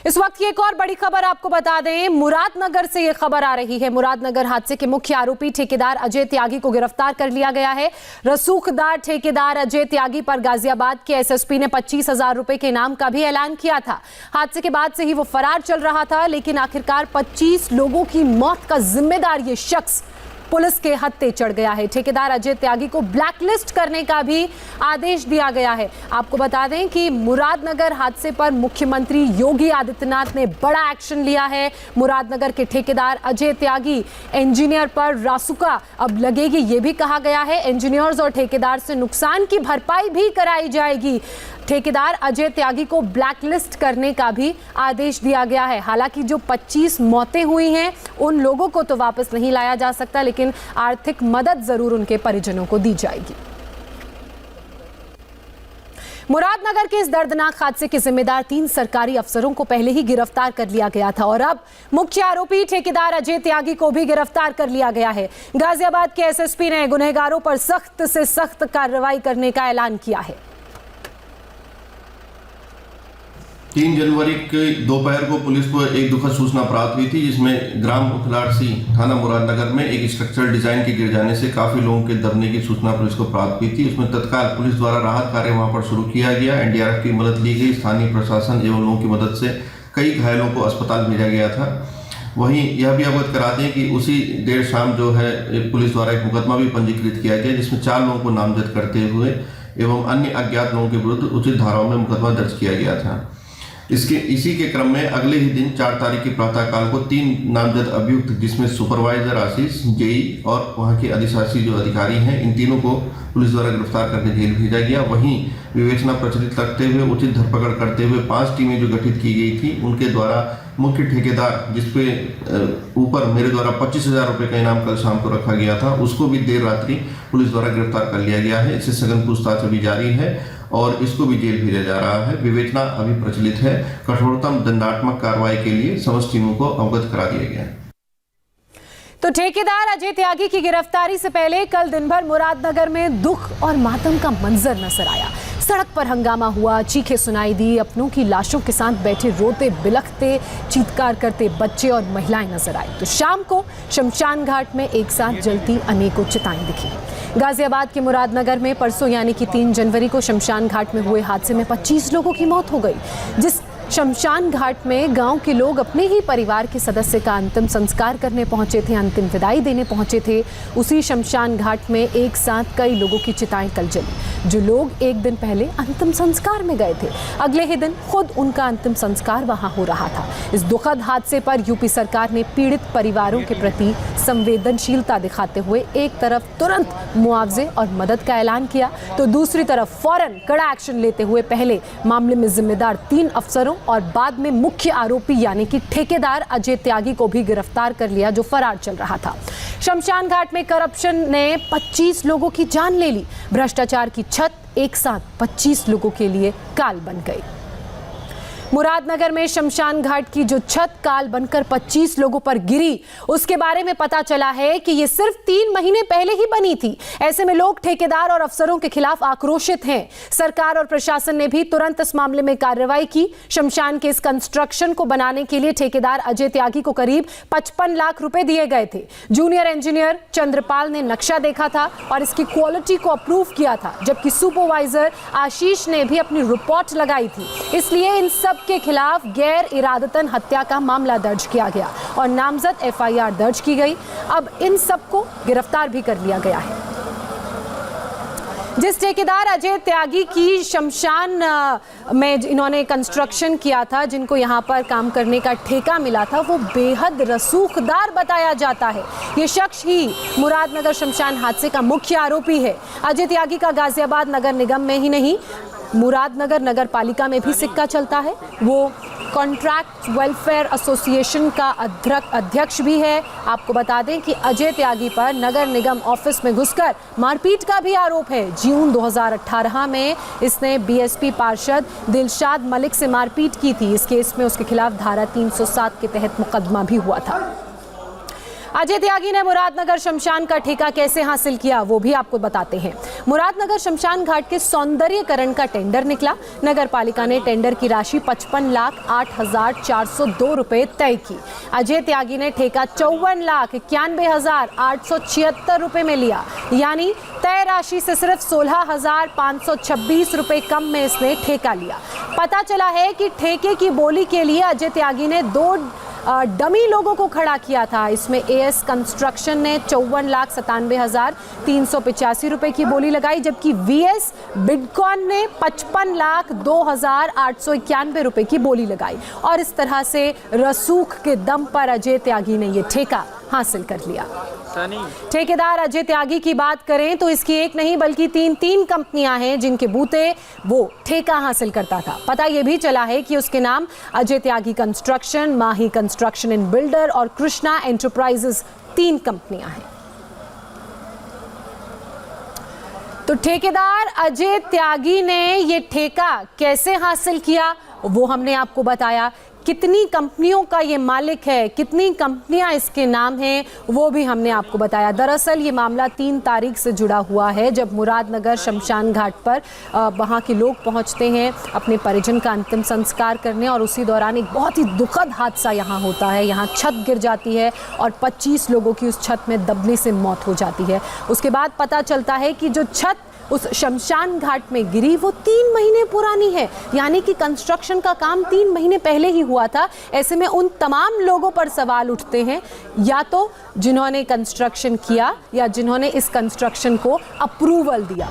इस वक्त की एक और बड़ी खबर आपको बता दें, मुरादनगर से ये खबर आ रही है। मुरादनगर हादसे के मुख्य आरोपी ठेकेदार अजय त्यागी को गिरफ्तार कर लिया गया है। रसूखदार ठेकेदार अजय त्यागी पर गाजियाबाद के एसएसपी ने 25,000 रुपए के इनाम का भी ऐलान किया था। हादसे के बाद से ही वो फरार चल रहा था, लेकिन आखिरकार 25 लोगों की मौत का जिम्मेदार ये शख्स पुलिस के हत्थे चढ़ गया है। ठेकेदार अजय त्यागी को ब्लैकलिस्ट करने का भी आदेश दिया गया है। आपको बता दें कि मुरादनगर हादसे पर मुख्यमंत्री योगी आदित्यनाथ ने बड़ा एक्शन लिया है। मुरादनगर के ठेकेदार अजय त्यागी इंजीनियर पर रासुका अब लगेगी, ये भी कहा गया है। इंजीनियर्स और ठेकेदार से नुकसान की भरपाई भी कराई जाएगी। ठेकेदार अजय त्यागी को ब्लैकलिस्ट करने का भी आदेश दिया गया है। हालांकि जो 25 मौतें हुई हैं उन लोगों को तो वापस नहीं लाया जा सकता, लेकिन आर्थिक मदद जरूर उनके परिजनों को दी जाएगी। मुरादनगर के इस दर्दनाक हादसे के जिम्मेदार 3 सरकारी अफसरों को पहले ही गिरफ्तार कर लिया गया था और अब मुख्य आरोपी ठेकेदार अजय त्यागी को भी गिरफ्तार कर लिया गया है। गाजियाबाद के एसएसपी ने गुनहगारों पर सख्त से सख्त कार्रवाई करने का ऐलान किया है। 3 जनवरी के दोपहर को पुलिस को एक दुखद सूचना प्राप्त हुई थी, जिसमें ग्राम उखलारसी थाना मुरादनगर में एक स्ट्रक्चरल डिजाइन के गिर जाने से काफी लोगों के दबने की सूचना पुलिस को प्राप्त हुई थी। उसमें तत्काल पुलिस द्वारा राहत कार्य वहां पर शुरू किया गया। एनडीआरएफ की मदद ली गई। स्थानीय प्रशासन एवं लोगों की मदद से कई घायलों को अस्पताल भेजा गया था। वहीं यह भी अवगत करा दें कि उसी देर शाम जो है पुलिस द्वारा एक मुकदमा भी पंजीकृत किया गया, जिसमें 4 लोगों को नामजद करते हुए एवं अन्य अज्ञात लोगों के विरुद्ध उचित धाराओं में मुकदमा दर्ज किया गया था। इसी के क्रम में अगले ही दिन 4 तारीख की प्रातःकाल को 3 नामजद अभियुक्त, जिसमें सुपरवाइजर आशीष, जेई और वहां के अधिशासी जो अधिकारी हैं, इन तीनों को पुलिस द्वारा गिरफ्तार करके जेल भेजा गया। वहीं विवेचना प्रचलित रखते हुए उचित धरपकड़ करते हुए 5 टीमें जो गठित की गई थी, उनके द्वारा मुख्य ठेकेदार, जिसपे ऊपर मेरे द्वारा 25,000 रुपये का इनाम कल शाम को रखा गया था, उसको भी देर रात्रि पुलिस द्वारा गिरफ्तार कर लिया गया है। इससे सघन पूछताछ अभी जारी है और इसको भी जेल भेजा जा रहा है। विवेचना अभी प्रचलित है। कठोरतम दंडात्मक कार्रवाई के लिए समस्त टीमों को अवगत करा दिया गया है। तो ठेकेदार अजय त्यागी की गिरफ्तारी से पहले कल दिन भर मुरादनगर में दुख और मातम का मंजर नजर आया। सड़क पर हंगामा हुआ, चीखें सुनाई दी, अपनों की लाशों के साथ बैठे रोते बिलखते चीत्कार करते बच्चे और महिलाएं नजर आई। तो शाम को शमशान घाट में एक साथ जलती अनेकों चिताएं दिखी। गाजियाबाद के मुरादनगर में परसों यानी कि 3 जनवरी को शमशान घाट में हुए हादसे में 25 लोगों की मौत हो गई। जिस शमशान घाट में गांव के लोग अपने ही परिवार के सदस्य का अंतिम संस्कार करने पहुंचे थे, अंतिम विदाई देने पहुंचे थे, उसी शमशान घाट में एक साथ कई लोगों की चिताएं कल जली। जो लोग एक दिन पहले अंतिम संस्कार में गए थे, अगले ही दिन खुद उनका अंतिम संस्कार वहां हो रहा था। इस दुखद हादसे पर यूपी सरकार ने पीड़ित परिवारों के प्रति संवेदनशीलता दिखाते हुए एक तरफ तुरंत मुआवजे और मदद का ऐलान किया, तो दूसरी तरफ फौरन कड़ा एक्शन लेते हुए पहले मामले में जिम्मेदार 3 अफसरों और बाद में मुख्य आरोपी यानी कि ठेकेदार अजय त्यागी को भी गिरफ्तार कर लिया, जो फरार चल रहा था। शमशान घाट में करप्शन ने 25 लोगों की जान ले ली। भ्रष्टाचार की छत एक साथ 25 लोगों के लिए काल बन गई। मुरादनगर में शमशान घाट की जो छत काल बनकर 25 लोगों पर गिरी, उसके बारे में पता चला है कि ये सिर्फ 3 महीने पहले ही बनी थी। ऐसे में लोग ठेकेदार और अफसरों के खिलाफ आक्रोशित हैं। सरकार और प्रशासन ने भी तुरंत इस मामले में कार्रवाई की। शमशान के इस कंस्ट्रक्शन को बनाने के लिए ठेकेदार अजय त्यागी को करीब 55 लाख रुपए दिए गए थे। जूनियर इंजीनियर चंद्रपाल ने नक्शा देखा था और इसकी क्वालिटी को अप्रूव किया था, जबकि सुपरवाइजर आशीष ने भी अपनी रिपोर्ट लगाई थी। इसलिए इन सब के खिलाफ गैर इरादतन हत्या का मामला दर्ज किया गया और नामजद एफआईआर दर्ज की गई। अब इन सबको गिरफ्तार भी कर लिया गया है। जिस ठेकेदार अजय त्यागी की शमशान में इन्होंने कंस्ट्रक्शन किया था, जिनको यहाँ पर काम करने का ठेका मिला था, वो बेहद रसूखदार बताया जाता है। ये शख्स ही मुरादनगर शमशान हादसे का मुख्य आरोपी है। अजय त्यागी का गाजियाबाद नगर निगम में ही नहीं, मुरादनगर नगर पालिका में भी सिक्का चलता है। वो कॉन्ट्रैक्ट वेलफेयर एसोसिएशन का अध्यक्ष भी है। आपको बता दें कि अजय त्यागी पर नगर निगम ऑफिस में घुसकर मारपीट का भी आरोप है। जून 2018 में इसने बीएसपी पार्षद दिलशाद मलिक से मारपीट की थी। इस केस में उसके खिलाफ धारा 307 के तहत मुकदमा भी हुआ था। अजय त्यागी ने मुरादनगर शमशान का ठेका कैसे हासिल किया वो भी आपको बताते हैं। मुरादनगर शमशान घाट के सौंदर्यीकरण का टेंडर निकला। नगर पालिका ने टेंडर की राशि 55,08,402 रुपए तय की। अजय त्यागी ने ठेका 54,91,876 रुपए में लिया, यानी तय राशि से सिर्फ 16,526 रुपए कम में इसने ठेका लिया। पता चला है कि ठेके की बोली के लिए अजय त्यागी ने 2 डमी लोगों को खड़ा किया था। इसमें एएस कंस्ट्रक्शन ने 54,97,385 रुपए की बोली लगाई, जबकि वीएस बिडकॉन ने 55,02,891 रुपए की बोली लगाई। और इस तरह से रसूख के दम पर अजय त्यागी ने यह ठेका हासिल कर लिया। ठेकेदार अजय त्यागी की बात करें तो इसकी एक नहीं बल्कि 3 कंपनियां हैं जिनके बूते वो ठेका हासिल करता था। पता यह भी चला है कि उसके नाम Ajay Tyagi construction, Mahi construction and builder और कृष्णा एंटरप्राइजेस 3 कंपनियां हैं। तो ठेकेदार अजय त्यागी ने ये ठेका कैसे हासिल किया वो हमने आपको बताया। कितनी कंपनियों का ये मालिक है, कितनी कंपनियां इसके नाम हैं, वो भी हमने आपको बताया। दरअसल ये मामला 3 तारीख से जुड़ा हुआ है, जब मुरादनगर शमशान घाट पर वहाँ के लोग पहुँचते हैं अपने परिजन का अंतिम संस्कार करने, और उसी दौरान एक बहुत ही दुखद हादसा यहाँ होता है। यहाँ छत गिर जाती है और 25 लोगों की उस छत में दबने से मौत हो जाती है। उसके बाद पता चलता है कि जो छत उस शमशान घाट में गिरी वो 3 महीने पुरानी है, यानी कि कंस्ट्रक्शन का काम 3 महीने पहले ही हुआ था। ऐसे में उन तमाम लोगों पर सवाल उठते हैं, या तो जिन्होंने कंस्ट्रक्शन किया या जिन्होंने इस कंस्ट्रक्शन को अप्रूवल दिया।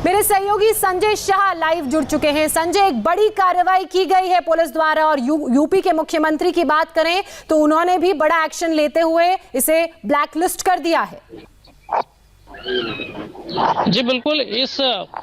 मेरे सहयोगी संजय शाह लाइव जुड़ चुके हैं। संजय, एक बड़ी कार्रवाई की गई है पुलिस द्वारा, और यूपी के मुख्यमंत्री की बात करें तो उन्होंने भी बड़ा एक्शन लेते हुए इसे ब्लैकलिस्ट कर दिया है। जी बिल्कुल, इस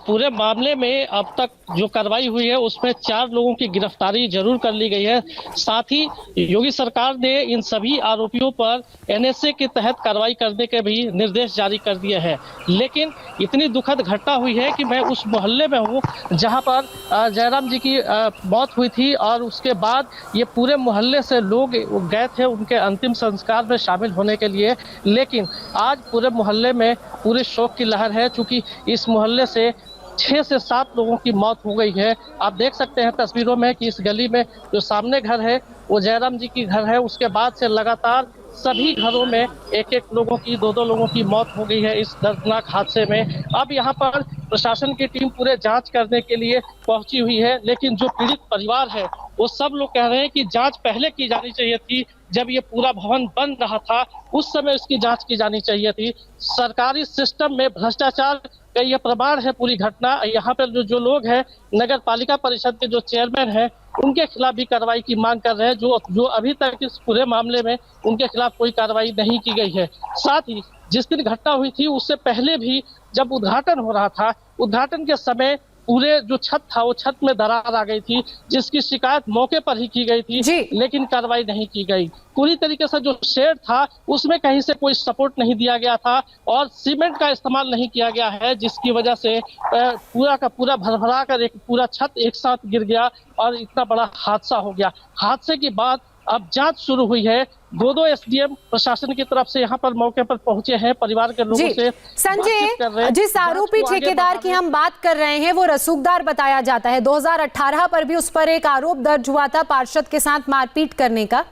पूरे मामले में अब तक जो कार्रवाई हुई है उसमें 4 लोगों की गिरफ्तारी जरूर कर ली गई है। साथ ही योगी सरकार ने इन सभी आरोपियों पर एनएसए के तहत कार्रवाई करने के भी निर्देश जारी कर दिए हैं। लेकिन इतनी दुखद घटना हुई है कि मैं उस मोहल्ले में हूँ जहाँ पर जयराम जी की मौत हुई थी, और उसके बाद ये पूरे मोहल्ले से लोग गए थे उनके अंतिम संस्कार में शामिल होने के लिए। लेकिन आज पूरे मोहल्ले में पूरे शोक की लहर है, चूंकि इस मोहल्ले से 6 से 7 लोगों की मौत हो गई है। आप देख सकते हैं तस्वीरों में कि इस गली में जो सामने घर है वो जयराम जी की घर है। उसके बाद से लगातार सभी घरों में 1-1 लोगों की, 2-2 लोगों की मौत हो गई है इस दर्दनाक हादसे में। अब यहाँ पर प्रशासन की टीम पूरे जांच करने के लिए पहुंची हुई है, लेकिन जो पीड़ित परिवार है वो सब लोग कह रहे हैं कि जांच पहले की जानी चाहिए थी। जब ये पूरा भवन बन रहा था उस समय इसकी जांच की जानी चाहिए थी। सरकारी सिस्टम में भ्रष्टाचार का ये प्रमाण है पूरी घटना। यहाँ पर जो लोग हैं, नगर पालिका परिषद के जो चेयरमैन हैं, उनके खिलाफ भी कार्रवाई की मांग कर रहे हैं, जो अभी तक इस पूरे मामले में उनके खिलाफ कोई कार्रवाई नहीं की गई है। साथ ही जिस दिन घटना हुई थी उससे पहले भी जब उद्घाटन हो रहा था, उद्घाटन के समय पूरे जो छत था वो छत में दरार आ गई थी, जिसकी शिकायत मौके पर ही की गई थी, लेकिन कार्रवाई नहीं की गई। पूरी तरीके से जो शेड था उसमें कहीं से कोई सपोर्ट नहीं दिया गया था और सीमेंट का इस्तेमाल नहीं किया गया है, जिसकी वजह से पूरा का पूरा भरभरा कर एक पूरा छत एक साथ गिर गया और इतना बड़ा हादसा हो गया। हादसे के बाद अब जांच शुरू हुई है। 2 एसडीएम प्रशासन की तरफ से यहाँ पर मौके पर पहुंचे हैं, परिवार के लोगों से संजय, जिस आरोपी ठेकेदार की हम बात कर रहे हैं वो रसूखदार बताया जाता है। 2018 पर भी उस पर एक आरोप दर्ज हुआ था पार्षद के साथ मारपीट करने का।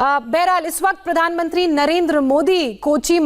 बहरहाल इस वक्त प्रधानमंत्री नरेंद्र मोदी कोची